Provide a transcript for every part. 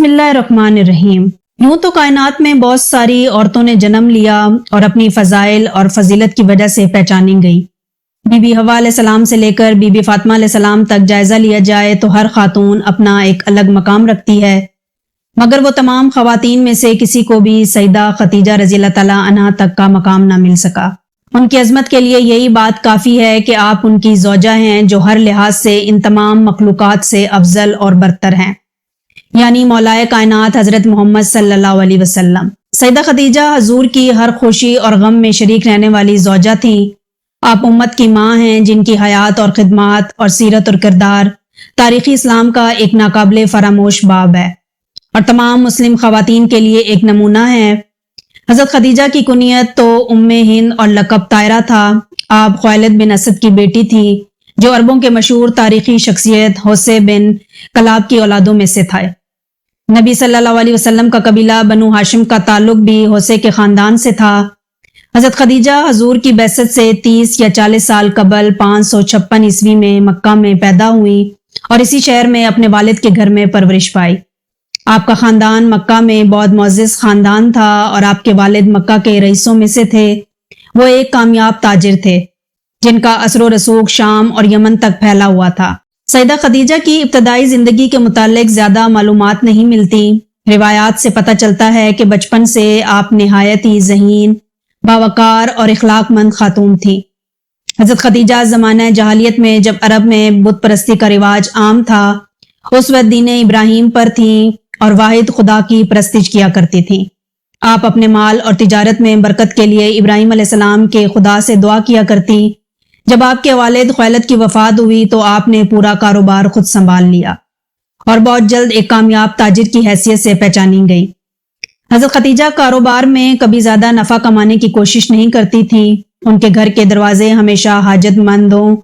بسم اللہ الرحمن الرحیم۔ یوں تو کائنات میں بہت ساری عورتوں نے جنم لیا اور اپنی فضائل اور فضیلت کی وجہ سے پہچانی گئی۔ بی بی حوا علیہ السلام سے لے کر بی بی فاطمہ علیہ السلام تک جائزہ لیا جائے تو ہر خاتون اپنا ایک الگ مقام رکھتی ہے، مگر وہ تمام خواتین میں سے کسی کو بھی سیدہ خدیجہ رضی اللہ تعالیٰ عنہا تک کا مقام نہ مل سکا۔ ان کی عظمت کے لیے یہی بات کافی ہے کہ آپ ان کی زوجہ ہیں جو ہر لحاظ سے ان تمام مخلوقات سے افضل اور برتر ہیں، یعنی مولائے کائنات حضرت محمد صلی اللہ علیہ وسلم۔ سیدہ خدیجہ حضور کی ہر خوشی اور غم میں شریک رہنے والی زوجہ تھیں۔ آپ امت کی ماں ہیں جن کی حیات اور خدمات اور سیرت اور کردار تاریخی اسلام کا ایک ناقابل فراموش باب ہے اور تمام مسلم خواتین کے لیے ایک نمونہ ہے۔ حضرت خدیجہ کی کنیت تو ام ہند اور لقب طائرہ تھا۔ آپ خویلد بن اسد کی بیٹی تھی جو عربوں کے مشہور تاریخی شخصیت حوصے بن کلاب کی اولادوں میں سے تھا۔ نبی صلی اللہ علیہ وسلم کا قبیلہ بنو ہاشم کا تعلق بھی حوصے کے خاندان سے تھا۔ حضرت خدیجہ حضور کی بعثت سے 30 یا 40 سال قبل 556 عیسوی میں مکہ میں پیدا ہوئی اور اسی شہر میں اپنے والد کے گھر میں پرورش پائی۔ آپ کا خاندان مکہ میں بہت معزز خاندان تھا اور آپ کے والد مکہ کے رئیسوں میں سے تھے۔ وہ ایک کامیاب تاجر تھے جن کا اثر و رسوخ شام اور یمن تک پھیلا ہوا تھا۔ سیدہ خدیجہ کی ابتدائی زندگی کے متعلق زیادہ معلومات نہیں ملتی۔ روایات سے پتہ چلتا ہے کہ بچپن سے آپ نہایت ہی ذہین، باوقار اور اخلاق مند خاتون تھی۔ حضرت خدیجہ زمانہ جاہلیت میں جب عرب میں بت پرستی کا رواج عام تھا، اس وقت دین ابراہیم پر تھیں اور واحد خدا کی پرستش کیا کرتی تھیں۔ آپ اپنے مال اور تجارت میں برکت کے لیے ابراہیم علیہ السلام کے خدا سے دعا کیا کرتی۔ جب آپ کے والد خویلد کی وفات ہوئی تو آپ نے پورا کاروبار خود سنبھال لیا اور بہت جلد ایک کامیاب تاجر کی حیثیت سے پہچانی گئی۔ حضرت خدیجہ کاروبار میں کبھی زیادہ نفع کمانے کی کوشش نہیں کرتی تھی۔ ان کے گھر کے دروازے ہمیشہ حاجت مندوں،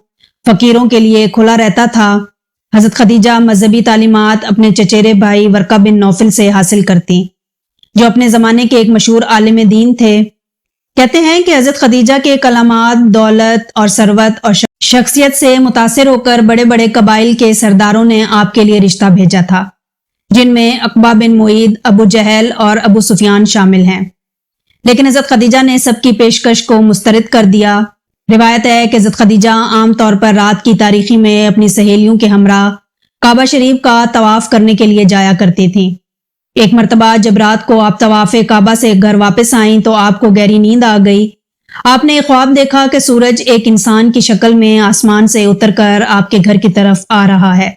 فقیروں کے لیے کھلا رہتا تھا۔ حضرت خدیجہ مذہبی تعلیمات اپنے چچیرے بھائی ورقہ بن نوفل سے حاصل کرتی، جو اپنے زمانے کے ایک مشہور عالم دین تھے۔ کہتے ہیں کہ حضرت خدیجہ کے کلامات، دولت اور ثروت اور شخصیت سے متاثر ہو کر بڑے بڑے قبائل کے سرداروں نے آپ کے لیے رشتہ بھیجا تھا، جن میں عقبہ بن معید، ابو جہل اور ابو سفیان شامل ہیں، لیکن حضرت خدیجہ نے سب کی پیشکش کو مسترد کر دیا۔ روایت ہے کہ حضرت خدیجہ عام طور پر رات کی تاریکی میں اپنی سہیلیوں کے ہمراہ کعبہ شریف کا طواف کرنے کے لیے جایا کرتی تھیں۔ ایک مرتبہ جب رات کو آپ طواف کعبہ سے گھر واپس آئیں تو آپ کو گہری نیند آ گئی۔ آپ نے ایک خواب دیکھا کہ سورج ایک انسان کی شکل میں آسمان سے اتر کر آپ کے گھر کی طرف آ رہا ہے۔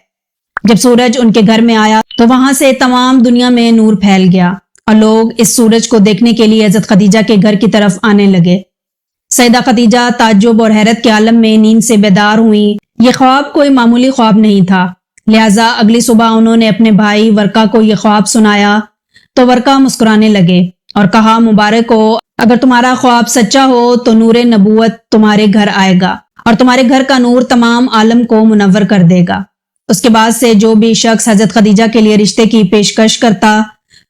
جب سورج ان کے گھر میں آیا تو وہاں سے تمام دنیا میں نور پھیل گیا اور لوگ اس سورج کو دیکھنے کے لیے حضرت خدیجہ کے گھر کی طرف آنے لگے۔ سیدہ خدیجہ تعجب اور حیرت کے عالم میں نیند سے بیدار ہوئیں۔ یہ خواب کوئی معمولی خواب نہیں تھا، لہٰذا اگلی صبح انہوں نے اپنے بھائی ورقہ کو یہ خواب سنایا تو ورقہ مسکرانے لگے اور کہا، مبارک ہو، اگر تمہارا خواب سچا ہو تو نور نبوت تمہارے گھر آئے گا اور تمہارے گھر کا نور تمام عالم کو منور کر دے گا۔ اس کے بعد سے جو بھی شخص حضرت خدیجہ کے لیے رشتے کی پیشکش کرتا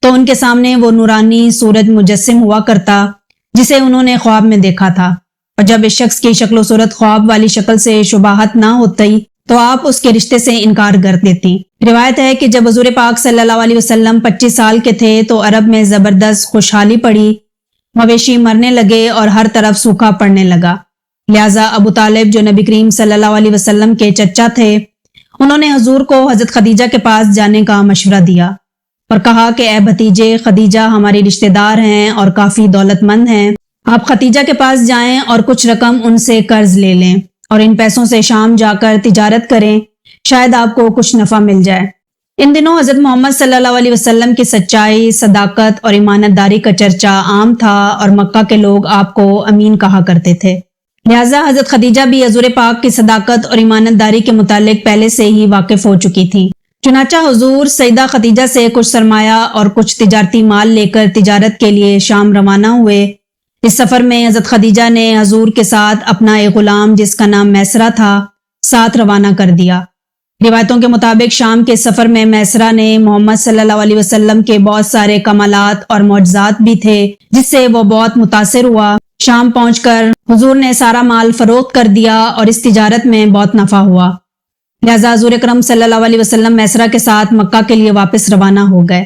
تو ان کے سامنے وہ نورانی سورج مجسم ہوا کرتا جسے انہوں نے خواب میں دیکھا تھا، اور جب اس شخص کی شکل و صورت خواب والی شکل سے شباہت نہ ہوتی تو آپ اس کے رشتے سے انکار کر دیتی۔ روایت ہے کہ جب حضور پاک صلی اللہ علیہ وسلم 25 سال کے تھے تو عرب میں زبردست خوشحالی پڑی، مویشی مرنے لگے اور ہر طرف سوکھا پڑنے لگا۔ لہٰذا ابو طالب جو نبی کریم صلی اللہ علیہ وسلم کے چچا تھے، انہوں نے حضور کو حضرت خدیجہ کے پاس جانے کا مشورہ دیا اور کہا کہ اے بھتیجے، خدیجہ ہماری رشتہ دار ہیں اور کافی دولت مند ہیں، آپ خدیجہ کے پاس جائیں اور کچھ رقم ان سے قرض لے لیں اور ان پیسوں سے شام جا کر تجارت کریں، شاید آپ کو کچھ نفع مل جائے۔ ان دنوں حضرت محمد صلی اللہ علیہ وسلم کی سچائی، صداقت اور ایمانت داری کا چرچا عام تھا اور مکہ کے لوگ آپ کو امین کہا کرتے تھے، لہٰذا حضرت خدیجہ بھی حضور پاک کی صداقت اور ایمانت داری کے متعلق پہلے سے ہی واقف ہو چکی تھی۔ چنانچہ حضور سیدہ خدیجہ سے کچھ سرمایہ اور کچھ تجارتی مال لے کر تجارت کے لیے شام روانہ ہوئے۔ اس سفر میں حضرت خدیجہ نے حضور کے ساتھ اپنا ایک غلام جس کا نام میسرہ تھا ساتھ روانہ کر دیا۔ روایتوں کے مطابق شام کے سفر میں میسرہ نے محمد صلی اللہ علیہ وسلم کے بہت سارے کمالات اور معجزات بھی تھے جس سے وہ بہت متاثر ہوا۔ شام پہنچ کر حضور نے سارا مال فروخت کر دیا اور اس تجارت میں بہت نفع ہوا، لہٰذا حضور اکرم صلی اللہ علیہ وسلم میسرہ کے ساتھ مکہ کے لیے واپس روانہ ہو گئے۔